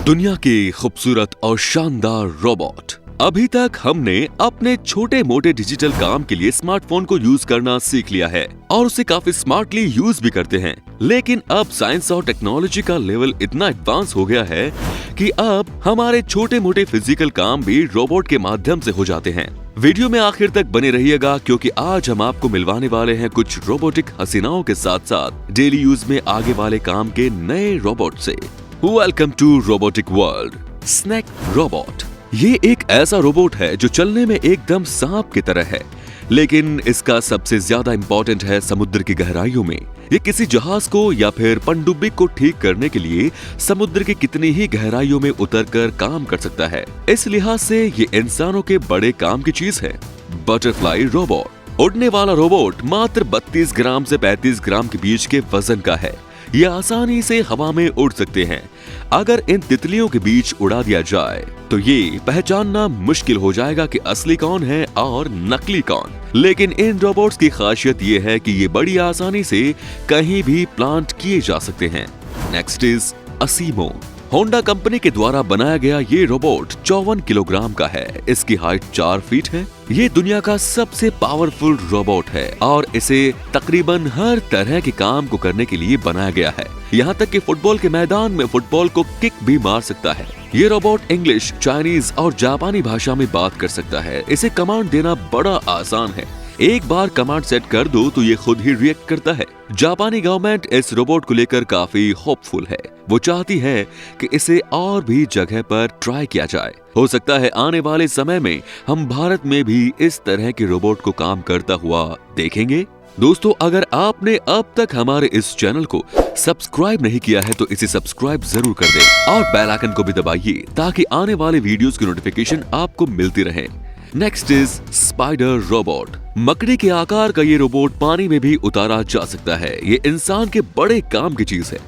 दुनिया के खूबसूरत और शानदार रोबोट। अभी तक हमने अपने छोटे मोटे डिजिटल काम के लिए स्मार्टफोन को यूज करना सीख लिया है और उसे काफी स्मार्टली यूज भी करते हैं। लेकिन अब साइंस और टेक्नोलॉजी का लेवल इतना एडवांस हो गया है कि अब हमारे छोटे मोटे फिजिकल काम भी रोबोट के माध्यम से हो जाते हैं। वीडियो में आखिर तक बने रहिएगा क्योंकि आज हम आपको मिलवाने वाले हैं कुछ रोबोटिक हसीनाओं के साथ साथ डेली यूज में आगे वाले काम के नए रोबोट से। Welcome to robotic world. Snake robot ये एक ऐसा रोबोट है जो चलने में एकदम सांप की तरह है, लेकिन इसका सबसे ज्यादा इम्पोर्टेंट है समुद्र की गहराइयों में। ये किसी जहाज को या फिर पनडुब्बी को ठीक करने के लिए समुद्र की कितनी ही गहराइयों में उतरकर काम कर सकता है। इस लिहाज से ये इंसानों के बड़े काम की चीज है। बटरफ्लाई रोबोट उड़ने वाला रोबोट मात्र 32 ग्राम से 35 ग्राम के बीच के वजन का है। ये आसानी से हवा में उड़ सकते हैं। अगर इन तितलियों के बीच उड़ा दिया जाए तो ये पहचानना मुश्किल हो जाएगा कि असली कौन है और नकली कौन। लेकिन इन रोबोट्स की खासियत ये है कि ये बड़ी आसानी से कहीं भी प्लांट किए जा सकते हैं। Next is ASIMO. Honda company के द्वारा बनाया गया ये रोबोट 54 किलोग्राम का है। इसकी हाइट 4 फीट है। ये दुनिया का सबसे पावरफुल रोबोट है और इसे तकरीबन हर तरह के काम को करने के लिए बनाया गया है। यहाँ तक कि फुटबॉल के मैदान में फुटबॉल को किक भी मार सकता है। ये रोबोट इंग्लिश, चाइनीज और जापानी भाषा में बात कर सकता है। इसे कमांड देना बड़ा आसान है। एक बार कमांड सेट कर दो तो ये खुद ही रिएक्ट करता है। जापानी गवर्नमेंट इस रोबोट को लेकर काफी होपफुल है। वो चाहती है कि इसे और भी जगह पर ट्राई किया जाए। हो सकता है आने वाले समय में हम भारत में भी इस तरह के रोबोट को काम करता हुआ देखेंगे। दोस्तों, अगर आपने अब तक हमारे इस चैनल को सब्सक्राइब नहीं किया है तो इसे सब्सक्राइब जरूर कर दें और बेल आइकन को भी दबाइए ताकि आने वाले वीडियोस की नोटिफिकेशन आपको मिलती रहे। Next is spider robot. मकड़ी के आकार का ये रोबोट पानी में भी उतारा जा सकता है। ये इंसान के बड़े काम की चीज है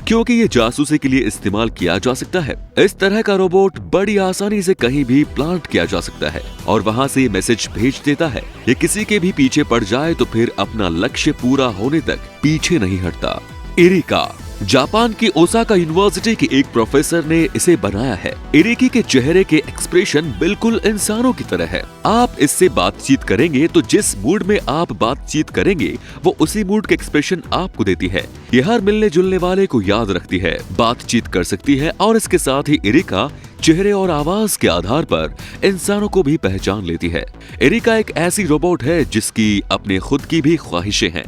क्योंकि ये जासूसी के लिए इस्तेमाल किया जा सकता है। इस तरह का रोबोट बड़ी आसानी से कहीं भी प्लांट किया जा सकता है और वहां से मैसेज भेज देता है। ये किसी के भी पीछे पड़ जाए तो फिर अपना लक्ष्य पूरा होने तक पीछे नहीं हटता। इरिका। जापान की ओसाका यूनिवर्सिटी के एक प्रोफेसर ने इसे बनाया है। इरिकी के चेहरे के एक्सप्रेशन बिल्कुल इंसानों की तरह है। आप इससे बातचीत करेंगे तो जिस मूड में आप बातचीत करेंगे वो उसी मूड के एक्सप्रेशन आपको देती है। ये हर मिलने जुलने वाले को याद रखती है, बातचीत कर सकती है और इसके साथ ही इरिका चेहरे और आवाज के आधार पर इंसानों को भी पहचान लेती है। इरिका एक ऐसी रोबोट है जिसकी अपने खुद की भी ख्वाहिशें हैं।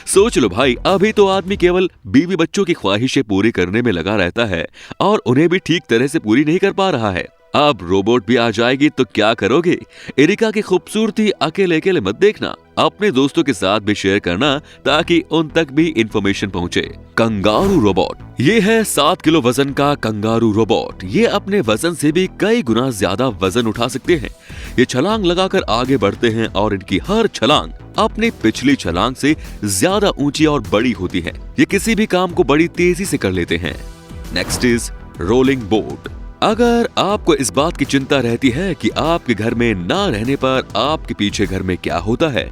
सोच लो भाई, अभी तो आदमी केवल बीवी बच्चों की ख्वाहिशें पूरी करने में लगा रहता है और उन्हें भी ठीक तरह से पूरी नहीं कर पा रहा है। अब रोबोट भी आ जाएगी तो क्या करोगे? इरिका की खूबसूरती अकेले अकेले मत देखना, अपने दोस्तों के साथ भी शेयर करना ताकि उन तक भी इंफॉर्मेशन पहुंचे। Kangaroo robot. ये है 7 किलो वजन का कंगारू रोबोट। ये अपने वजन से भी कई गुना ज्यादा वजन उठा सकते हैं। ये छलांग लगाकर आगे बढ़ते हैं और इनकी हर छलांग अपनी पिछली छलांग से ज्यादा ऊंची और बड़ी होती है। ये किसी भी काम को बड़ी तेजी से कर लेते हैं। Next is rolling boat. अगर आपको इस बात की चिंता रहती है कि आपके घर में ना रहने पर आपके पीछे घर में क्या होता है,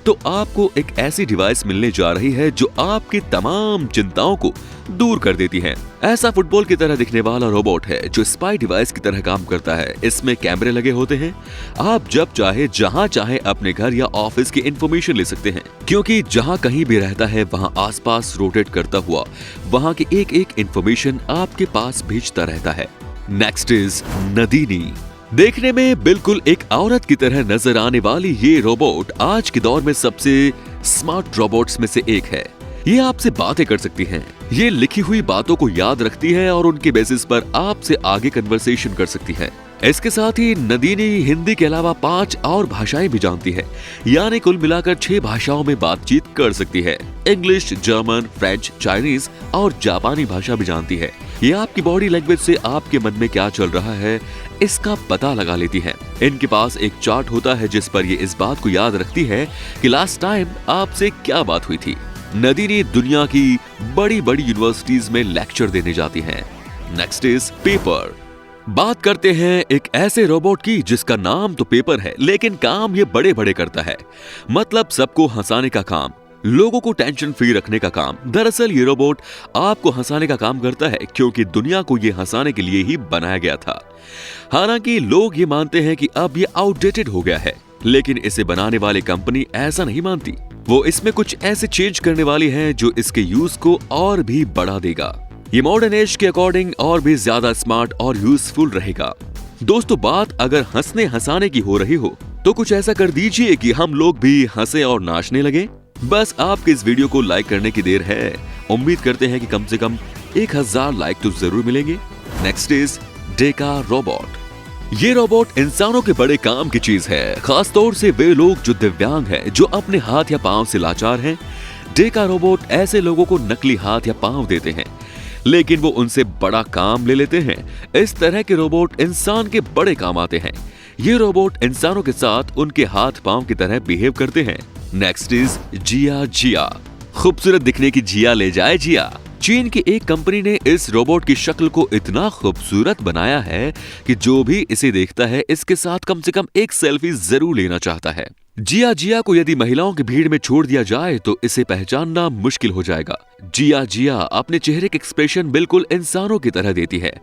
तो आपको एक ऐसी डिवाइस मिलने जा रही है जो आपकी तमाम चिंताओं को दूर कर देती है। ऐसा फुटबॉल की तरह दिखने वाला रोबोट है जो स्पाई डिवाइस की तरह काम करता है। इसमें कैमरे लगे होते हैं। आप जब चाहे जहां चाहे अपने घर या ऑफिस की इंफॉर्मेशन ले सकते हैं क्योंकि जहां कहीं भी रहता है वहां आसपास रोटेट करता हुआ वहां की एक एक इंफॉर्मेशन आपके पास भेजता रहता है। Next is Nadine. देखने में बिल्कुल एक औरत की तरह नजर आने वाली ये रोबोट आज के दौर में सबसे स्मार्ट रोबोट्स में से एक है। ये आपसे बातें कर सकती हैं। ये लिखी हुई बातों को याद रखती है और उनके बेसिस पर आपसे आगे कन्वर्सेशन कर सकती है। इसके साथ ही नदीनी हिंदी के अलावा 5 और भाषाएं भी जानती है, यानी कुल मिलाकर 6 भाषाओं में बातचीत कर सकती है। इंग्लिश, जर्मन, फ्रेंच, चाइनीज और जापानी भाषा भी जानती है। ये आपकी बॉडी लैंग्वेज से आपके मन में क्या चल रहा है इसका पता लगा लेती है। इनके पास एक चार्ट होता है जिस पर ये इस बात को याद रखती है कि लास्ट टाइम आपसे क्या बात हुई थी। नदीनी दुनिया की बड़ी बड़ी यूनिवर्सिटीज में लेक्चर देने जाती हैं। Next is paper. बात करते हैं एक ऐसे रोबोट की जिसका नाम तो पेपर है लेकिन काम ये बड़े बड़े करता है। मतलब सबको हंसाने का काम। लोगों को टेंशन फ्री रखने का काम। दरअसल ये रोबोट आपको हंसाने का काम करता है, क्योंकि दुनिया को ये हंसाने के लिए ही बनाया गया था। हालांकि लोग ये मानते हैं कि अब ये आउटडेटेड हो गया है, लेकिन इसे बनाने वाली कंपनी ऐसा नहीं मानती। वो इसमें कुछ ऐसे चेंज करने वाली है जो इसके यूज को और भी बढ़ा देगा। ये मॉडर्न एज के अकॉर्डिंग और भी ज्यादा स्मार्ट और यूजफुल रहेगा। दोस्तों, बात अगर हंसने हंसाने की हो रही हो तो कुछ ऐसा कर दीजिए कि हम लोग भी हंसे और नाचने लगे। बस आपके इस वीडियो को लाइक करने की देर है। उम्मीद करते हैं कि कम से कम 1000 लाइक तो जरूर मिलेंगे। Next is Deka robot. ये रोबोट इंसानों के बड़े काम की चीज है, खासतौर से वे लोग जो दिव्यांग हैं, जो अपने हाथ या पांव से लाचार हैं। डेका रोबोट ऐसे लोगों को नकली हाथ या पांव देते हैं, लेकिन वो उनसे बड़ा काम ले लेते हैं। इस तरह के रोबोट इंसान के बड़े काम आते हैं। ये रोबोट इंसानों के साथ उनके हाथ पांव की तरह बिहेव करते हैं। नेक्स्ट इज जिया। खूबसूरत दिखने की जिया ले जाए जिया। चीन की एक कंपनी ने इस रोबोट की शक्ल को इतना खूबसूरत बनाया है कि जो भी इसे देखता है इसके साथ कम से कम एक सेल्फी जरूर लेना चाहता है। जिया को यदि महिलाओं की भीड़ में छोड़ दिया जाए तो इसे पहचानना मुश्किल हो जाएगा। जिया अपने चेहरे के एक्सप्रेशन बिल्कुल इंसानों की तरह देती है।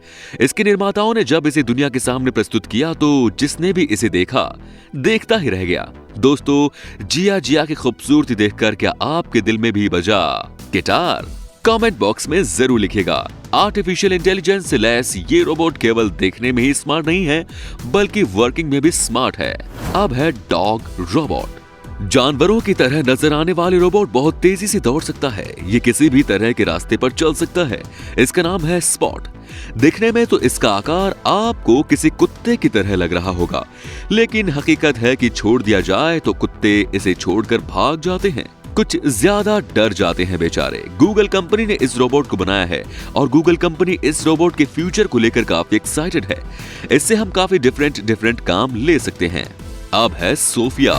इसके निर्माताओं ने जब इसे दुनिया के सामने प्रस्तुत किया तो जिसने भी इसे देखा देखता ही रह गया। दोस्तों, जिया की खूबसूरती देखकर क्या आपके दिल में भी बजा गिटार? कमेंट बॉक्स में जरूर लिखिएगा। आर्टिफिशियल इंटेलिजेंस से लैस ये रोबोट केवल देखने में ही स्मार्ट नहीं है, बल्कि वर्किंग में भी स्मार्ट है। अब है डॉग रोबोट। जानवरों की तरह नजर आने वाले रोबोट बहुत तेजी से दौड़ सकता है। ये किसी भी तरह के रास्ते पर चल सकता है। इसका नाम है स्पॉट। दिखने में तो इसका आकार आपको किसी कुत्ते की तरह लग रहा होगा, लेकिन हकीकत है कि छोड़ दिया जाए तो कुत्ते इसे छोड़कर भाग जाते हैं, कुछ ज्यादा डर जाते हैं बेचारे। गूगल कंपनी ने इस रोबोट को बनाया है और गूगल कंपनी इस रोबोट के फ्यूचर को लेकर काफी एक्साइटेड है। इससे हम काफी डिफरेंट काम ले सकते हैं। अब है सोफिया।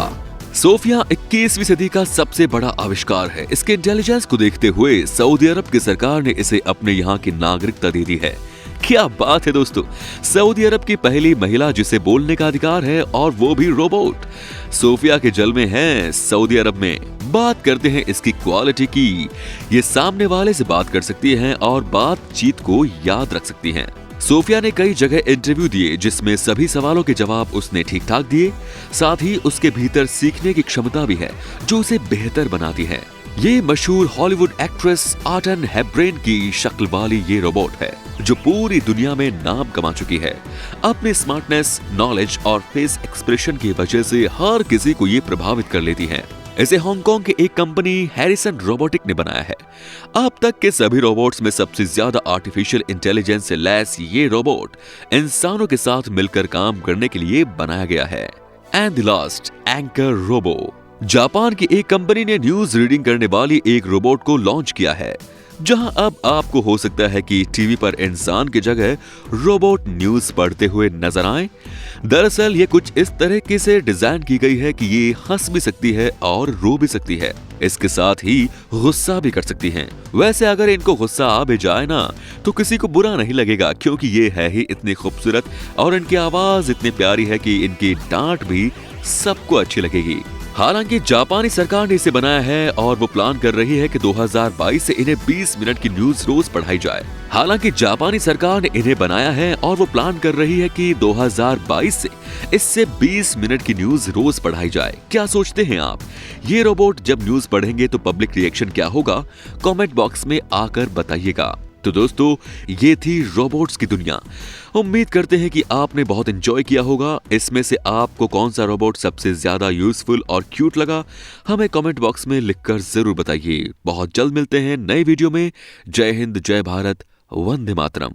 21वीं सदी का सबसे बड़ा आविष्कार है। इसके इंटेलिजेंस को देखते हुए सऊदी अरब की सरकार ने इसे अपने यहाँ की नागरिकता दे दी है। क्या बात है दोस्तों, सऊदी अरब की पहली महिला जिसे बोलने का अधिकार है, और वो भी रोबोट। सोफिया के जलवे हैं सऊदी अरब में। बात करते हैं इसकी क्वालिटी की। ये सामने वाले से बात कर सकती है और बातचीत को याद रख सकती हैं। सोफिया ने कई जगह इंटरव्यू दिए जिसमें सभी सवालों के जवाब उसने ठीक ठाक दिए। साथ ही उसके भीतर सीखने की क्षमता भी है जो उसे बेहतर बनाती है। ये मशहूर हॉलीवुड एक्ट्रेस ऑटन हेपबर्न की शक्ल वाली ये रोबोट है जो पूरी दुनिया में नाम कमा चुकी है। अपने स्मार्टनेस, नॉलेज और फेस एक्सप्रेशन की वजह से हर किसी को ये प्रभावित कर लेती है। इसे हांगकांग की एक कंपनी हैरिसन रोबोटिक ने बनाया है। अब तक के सभी रोबोट्स में सबसे ज्यादा आर्टिफिशियल इंटेलिजेंस से लैस ये रोबोट इंसानों के साथ मिलकर काम करने के लिए बनाया गया है। And the last, anchor robo. Japan की एक कंपनी ने न्यूज रीडिंग करने वाली एक रोबोट को लॉन्च किया है, जहां अब आपको हो सकता है कि टीवी पर इंसान की जगह रोबोट न्यूज पढ़ते हुए नजर आए। दरअसल ये कुछ इस तरीके से डिजाइन की गई है कि ये हंस भी सकती है और रो भी सकती है। इसके साथ ही गुस्सा भी कर सकती हैं। वैसे अगर इनको गुस्सा आ भी जाए ना तो किसी को बुरा नहीं लगेगा, क्योंकि ये है ही इतनी खूबसूरत और इनकी आवाज इतनी प्यारी है कि इनकी डांट भी सबको अच्छी लगेगी। हालांकि जापानी सरकार ने इसे बनाया है और वो प्लान कर रही है कि 2022 से इन्हें 20 मिनट की न्यूज रोज पढ़ाई जाए। हालांकि जापानी सरकार ने इन्हें बनाया है और वो प्लान कर रही है कि 2022 से इससे 20 मिनट की न्यूज रोज पढ़ाई जाए। क्या सोचते हैं आप? ये रोबोट जब न्यूज पढ़ेंगे तो पब्लिक रिएक्शन क्या होगा? कमेंट बॉक्स में आकर बताइएगा। तो दोस्तों, ये थी रोबोट्स की दुनिया। उम्मीद करते हैं कि आपने बहुत एंजॉय किया होगा। इसमें से आपको कौन सा रोबोट सबसे ज्यादा यूजफुल और क्यूट लगा, हमें कमेंट बॉक्स में लिखकर जरूर बताइए। बहुत जल्द मिलते हैं नए वीडियो में। जय हिंद, जय भारत, वंदे मातरम।